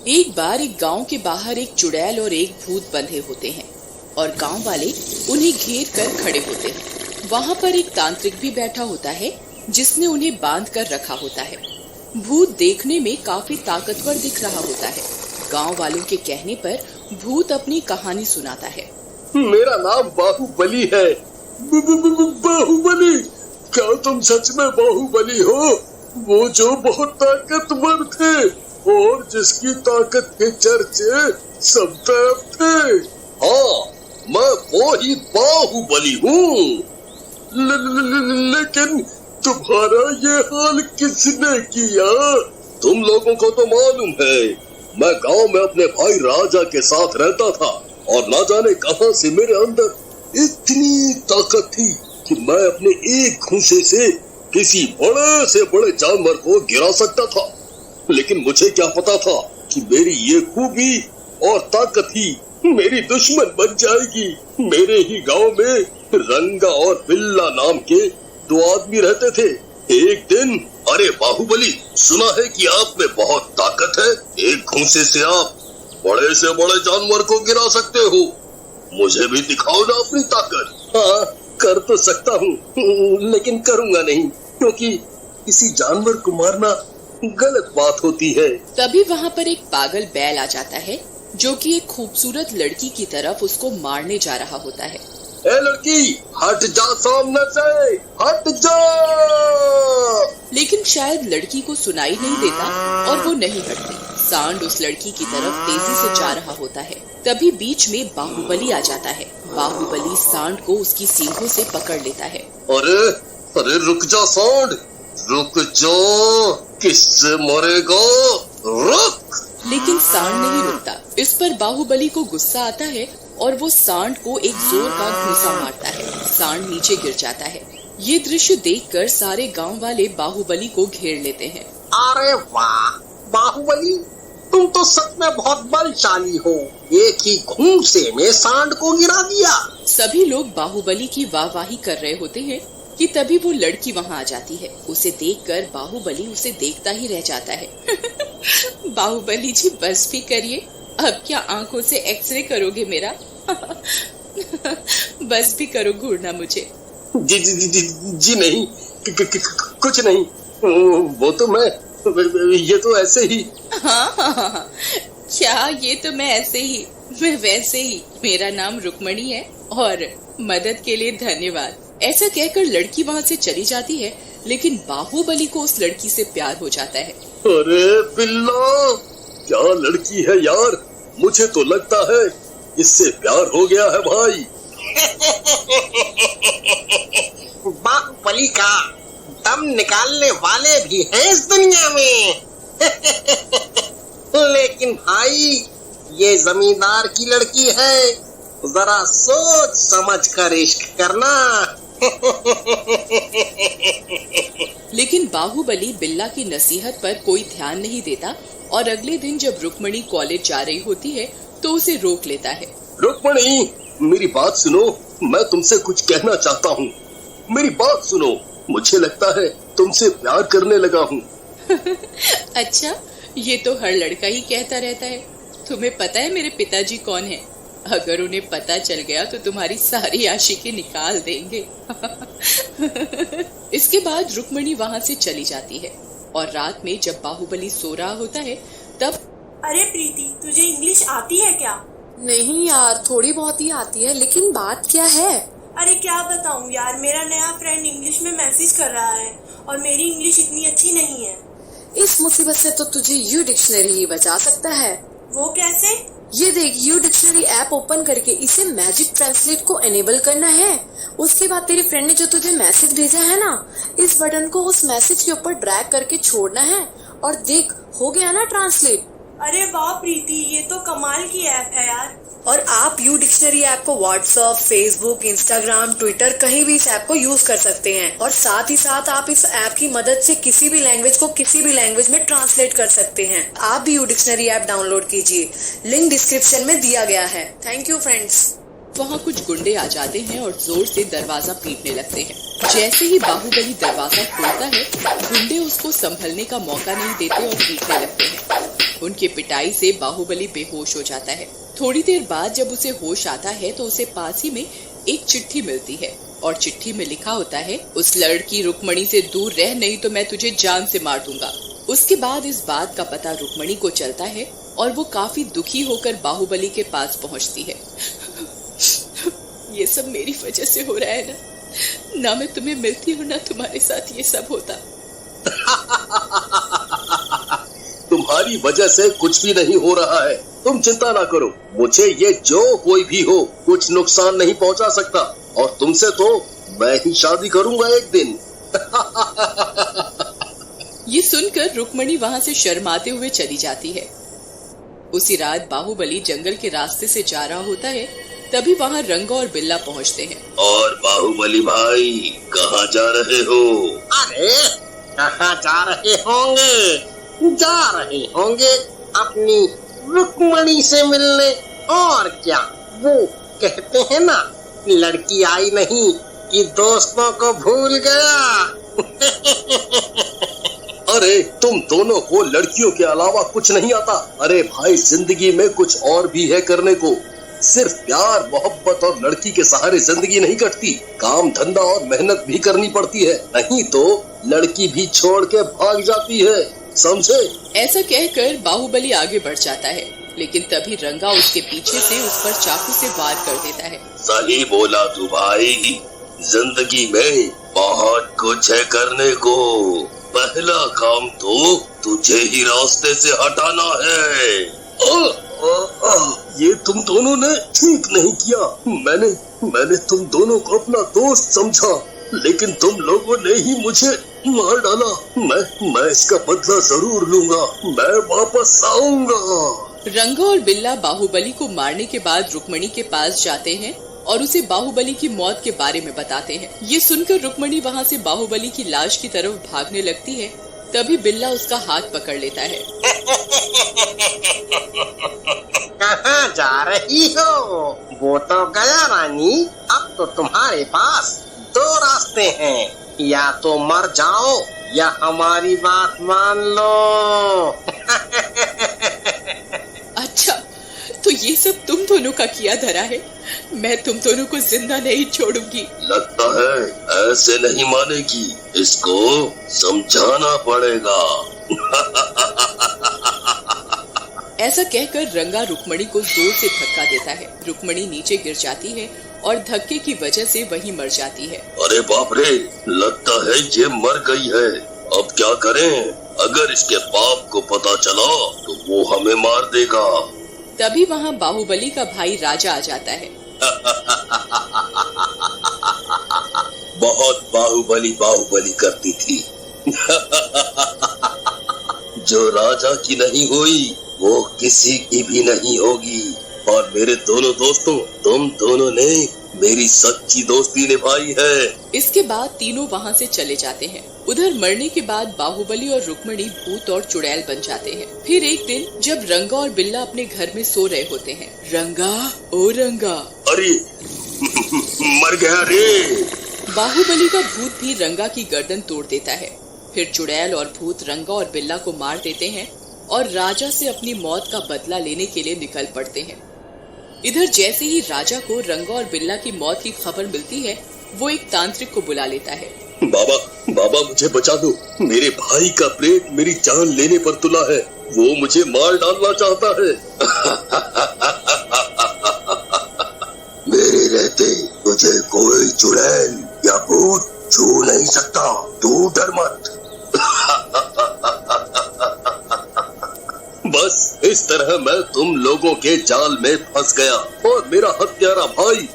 एक बार एक गांव के बाहर एक चुड़ैल और एक भूत बंधे होते हैं और गांव वाले उन्हें घेर कर खड़े होते हैं। वहां पर एक तांत्रिक भी बैठा होता है जिसने उन्हें बांध कर रखा होता है। भूत देखने में काफी ताकतवर दिख रहा होता है। गांव वालों के कहने पर भूत अपनी कहानी सुनाता है। मेरा नाम बाहुबली है। बाहुबली? क्या तुम सच में बाहुबली हो? वो जो बहुत ताकतवर थे और जिसकी ताकत के चर्चे सब तरफ थे। हाँ, मैं वो ही बाहुबली हूँ। लेकिन तुम्हारा ये हाल किसने किया? तुम लोगों को तो मालूम है, मैं गांव में अपने भाई राजा के साथ रहता था और ना जाने कहां से मेरे अंदर इतनी ताकत थी कि मैं अपने एक घूंसे से किसी बड़े से बड़े जानवर को गिरा सकता था। लेकिन मुझे क्या पता था कि मेरी ये खूबी और ताकत ही मेरी दुश्मन बन जाएगी। मेरे ही गांव में रंगा और बिल्ला नाम के दो आदमी रहते थे। एक दिन, अरे बाहुबली, सुना है कि आप में बहुत ताकत है। एक घूंसे से आप बड़े से बड़े जानवर को गिरा सकते हो। मुझे भी दिखाओ ना अपनी ताकत। हाँ, कर तो सकता हूँ, लेकिन करूँगा नहीं, क्योंकि किसी जानवर को मारना गलत बात होती है। तभी वहाँ पर एक पागल बैल आ जाता है जो कि एक खूबसूरत लड़की की तरफ उसको मारने जा रहा होता है। ए लड़की, हट जा सामने से, हट जा। लेकिन शायद लड़की को सुनाई नहीं देता और वो नहीं हटती। सांड उस लड़की की तरफ तेजी से जा रहा होता है। तभी बीच में बाहुबली आ जाता है। बाहुबली सांड को उसकी सींगों से पकड़ लेता है। अरे अरे रुक जा सांड, रुक जा, किससे मरेगा, रुक। लेकिन सांड नहीं रुकता। इस पर बाहुबली को गुस्सा आता है और वो सांड को एक जोर का घूंसा मारता है। सांड नीचे गिर जाता है। ये दृश्य देखकर सारे गांव वाले बाहुबली को घेर लेते हैं। अरे वाह बाहुबली, तुम तो सच में बहुत बलशाली हो। एक ही घूंसे में सांड को गिरा दिया। सभी लोग बाहुबली की वाहवाही कर रहे होते हैं कि तभी वो लड़की वहाँ आ जाती है। उसे देखकर बाहुबली उसे देखता ही रह जाता है। बाहुबली जी, बस भी करिए, अब क्या आंखों से एक्सरे करोगे मेरा? बस भी करो घूरना मुझे। जी जी जी जी, जी नहीं, कुछ नहीं, वो तो मैं, ये तो ऐसे ही। हाँ, क्या ये तो मैं ऐसे ही, मैं वैसे ही। मेरा नाम रुक्मणी है और मदद के लिए धन्यवाद। ऐसा कहकर लड़की वहाँ से चली जाती है, लेकिन बाहुबली को उस लड़की से प्यार हो जाता है। अरे बिल्ला, क्या लड़की है यार, मुझे तो लगता है इससे प्यार हो गया है भाई। बाहुबली का दम निकालने वाले भी हैं इस दुनिया में। लेकिन भाई, ये जमींदार की लड़की है, जरा सोच समझ कर इश्क करना। लेकिन बाहुबली बिल्ला की नसीहत पर कोई ध्यान नहीं देता और अगले दिन जब रुक्मणी कॉलेज जा रही होती है तो उसे रोक लेता है। रुक्मणी, मेरी बात सुनो, मैं तुमसे कुछ कहना चाहता हूँ। मेरी बात सुनो, मुझे लगता है तुमसे प्यार करने लगा हूँ। अच्छा, ये तो हर लड़का ही कहता रहता है। तुम्हें पता है मेरे पिताजी कौन है? अगर उन्हें पता चल गया तो तुम्हारी सारी आशिकी निकाल देंगे। इसके बाद रुक्मणी वहाँ से चली जाती है और रात में जब बाहुबली सो रहा होता है तब, अरे प्रीति, तुझे इंग्लिश आती है क्या? नहीं यार, थोड़ी बहुत ही आती है, लेकिन बात क्या है? अरे क्या बताऊं यार, मेरा नया फ्रेंड इंग्लिश में मैसेज कर रहा है और मेरी इंग्लिश इतनी अच्छी नहीं है। इस मुसीबत से तो तुझे यू डिक्शनरी ही बचा सकता है। वो कैसे? ये देख, यू डिक्शनरी ऐप ओपन करके इसे मैजिक ट्रांसलेट को एनेबल करना है। उसके बाद तेरे फ्रेंड ने जो तुझे मैसेज भेजा है ना, इस बटन को उस मैसेज के ऊपर ड्रैग करके छोड़ना है और देख, हो गया ना ट्रांसलेट। अरे वाह प्रीति, ये तो कमाल की ऐप है यार। और आप यू डिक्शनरी ऐप को व्हाट्सएप, फेसबुक, इंस्टाग्राम, ट्विटर, कहीं भी इस ऐप को यूज कर सकते हैं। और साथ ही साथ आप इस ऐप की मदद से किसी भी लैंग्वेज को किसी भी लैंग्वेज में ट्रांसलेट कर सकते हैं। आप भी यू डिक्शनरी ऐप डाउनलोड कीजिए, लिंक डिस्क्रिप्शन में दिया गया है। Thank you friends. वहाँ कुछ गुंडे आ जाते हैं और जोर से दरवाजा पीटने लगते हैं। जैसे ही बाहुबली दरवाजा खोलता है, गुंडे उसको संभलने का मौका नहीं देते और पीटने लगते हैं। उनके पिटाई से बाहुबली बेहोश हो जाता है। थोड़ी देर बाद जब उसे होश आता है तो उसे पास ही में एक चिट्ठी मिलती है और चिट्ठी में लिखा होता है, उस लड़की रुक्मणी से दूर रह, नहीं तो मैं तुझे जान से मार दूंगा। उसके बाद इस बात का पता रुक्मणी को चलता है और वो काफी दुखी होकर बाहुबली के पास पहुंचती है। ये सब मेरी वजह से हो रहा है ना मैं तुम्हें मिलती हूँ ना तुम्हारे साथ ये सब होता। तुम्हारी वजह से कुछ भी नहीं हो रहा है, तुम चिंता ना करो। मुझे ये जो कोई भी हो कुछ नुकसान नहीं पहुंचा सकता, और तुमसे तो मैं ही शादी करूंगा एक दिन। ये सुनकर रुक्मणी वहाँ से शर्माते हुए चली जाती है। उसी रात बाहुबली जंगल के रास्ते से जा रहा होता है, तभी वहाँ रंगा और बिल्ला पहुँचते हैं। और बाहुबली भाई कहाँ जा रहे हो? अरे कहाँ जा रहे होंगे अपनी रुक्मणी से मिलने, और क्या। वो कहते हैं ना, लड़की आई नहीं कि दोस्तों को भूल गया। अरे तुम दोनों को लड़कियों के अलावा कुछ नहीं आता। अरे भाई, जिंदगी में कुछ और भी है करने को। सिर्फ प्यार, मोहब्बत और लड़की के सहारे जिंदगी नहीं कटती। काम धंधा और मेहनत भी करनी पड़ती है, नहीं तो लड़की भी छोड़ के भाग जाती है, समझे? ऐसा कहकर बाहुबली आगे बढ़ जाता है, लेकिन तभी रंगा उसके पीछे से उस पर चाकू से वार कर देता है। सही बोला तू भाई, जिंदगी में बहुत कुछ है करने को। पहला काम तो तुझे ही रास्ते से हटाना है। ये तुम दोनों ने ठीक नहीं किया। मैंने तुम दोनों को अपना दोस्त समझा, लेकिन तुम लोगों ने ही मुझे मार डाला। मैं इसका बदला जरूर लूंगा, मैं वापस आऊंगा। रंगा और बिल्ला बाहुबली को मारने के बाद रुक्मणी के पास जाते हैं और उसे बाहुबली की मौत के बारे में बताते हैं। ये सुनकर रुक्मणी वहाँ से बाहुबली की लाश की तरफ भागने लगती है, तभी बिल्ला उसका हाथ पकड़ लेता है। कहाँ जा रही हो? वो तो गया रानी, अब तो तुम्हारे पास दो रास्ते हैं, या तो मर जाओ या हमारी बात मान लो। अच्छा, तो ये सब तुम दोनों का किया धरा है। मैं तुम दोनों को जिंदा नहीं छोड़ूंगी। लगता है ऐसे नहीं मानेगी, इसको समझाना पड़ेगा। ऐसा कहकर रंगा रुक्मणी को जोर से धक्का देता है। रुक्मणी नीचे गिर जाती है और धक्के की वजह से वहीं मर जाती है। अरे बाप रे, लगता है ये मर गई है। अब क्या करें? अगर इसके बाप को पता चला तो वो हमें मार देगा। तभी वहाँ बाहुबली का भाई राजा आ जाता है। बहुत बाहुबली करती थी। जो राजा की नहीं हुई वो किसी की भी नहीं होगी। और मेरे दोनों दोस्तों, तुम दोनों ने मेरी सच्ची दोस्ती निभाई है। इसके बाद तीनों वहाँ से चले जाते हैं। उधर मरने के बाद बाहुबली और रुक्मणी भूत और चुड़ैल बन जाते हैं। फिर एक दिन जब रंगा और बिल्ला अपने घर में सो रहे होते हैं, रंगा, ओ रंगा, अरे मर गया रे। बाहुबली का भूत भी रंगा की गर्दन तोड़ देता है। फिर चुड़ैल और भूत रंगा और बिल्ला को मार देते हैं और राजा से अपनी मौत का बदला लेने के लिए निकल पड़ते हैं। इधर जैसे ही राजा को रंगा और बिल्ला की मौत की खबर मिलती है, वो एक तांत्रिक को बुला लेता है। बाबा मुझे बचा दो। मेरे भाई का प्रेत मेरी जान लेने पर तुला है, वो मुझे मार डालना चाहता है। मेरे रहते तुझे कोई चुड़ैल या भूत छू नहीं सकता, तू डर मत। बस इस तरह मैं तुम लोगों के जाल में फंस गया और मेरा हत्यारा भाई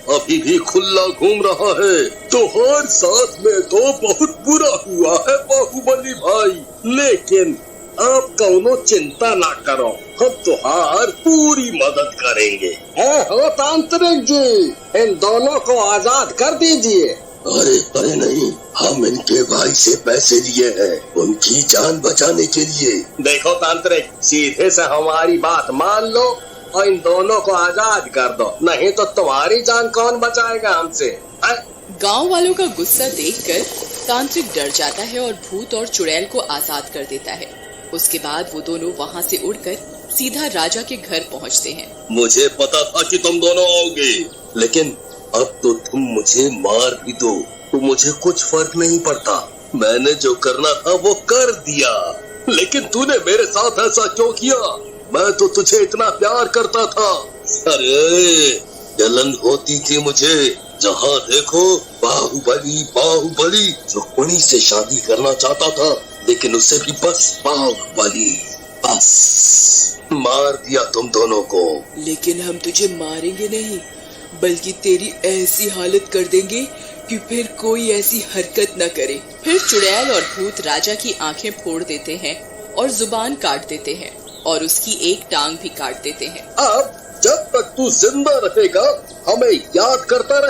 अभी भी खुला घूम रहा है। तो हर साथ में तो बहुत बुरा हुआ है बाहुबली भाई, लेकिन आप कौनो चिंता ना करो, हम तुहार पूरी मदद करेंगे। हो तांत्रिक जी, इन दोनों को आजाद कर दीजिए। अरे नहीं, हम इनके भाई से पैसे लिए हैं उनकी जान बचाने के लिए। देखो तांत्रिक, सीधे से हमारी बात मान लो और इन दोनों को आजाद कर दो, नहीं तो तुम्हारी जान कौन बचाएगा हमसे। गांव वालों का गुस्सा देखकर तांत्रिक डर जाता है और भूत और चुड़ैल को आजाद कर देता है। उसके बाद वो दोनों वहाँ से उड़कर सीधा राजा के घर पहुँचते हैं। मुझे पता था कि तुम दोनों आओगे, लेकिन अब तो तुम मुझे मार भी दो तो मुझे कुछ फर्क नहीं पड़ता। मैंने जो करना था वो कर दिया, लेकिन तूने मेरे साथ ऐसा क्यों किया? मैं तो तुझे इतना प्यार करता था। अरे जलन होती थी मुझे, जहाँ देखो बाहुबली बाहुबली। रुक्मिणी से शादी करना चाहता था, लेकिन उसे भी बस बाहुबली। बस मार दिया तुम दोनों को। लेकिन हम तुझे मारेंगे नहीं, बल्कि तेरी ऐसी हालत कर देंगे कि फिर कोई ऐसी हरकत न करे। फिर चुड़ैल और भूत राजा की आंखें फोड़ देते हैं और जुबान काट देते हैं और उसकी एक टांग भी काट देते हैं। अब जब तक तू जिंदा रहेगा हमें याद करता रहे।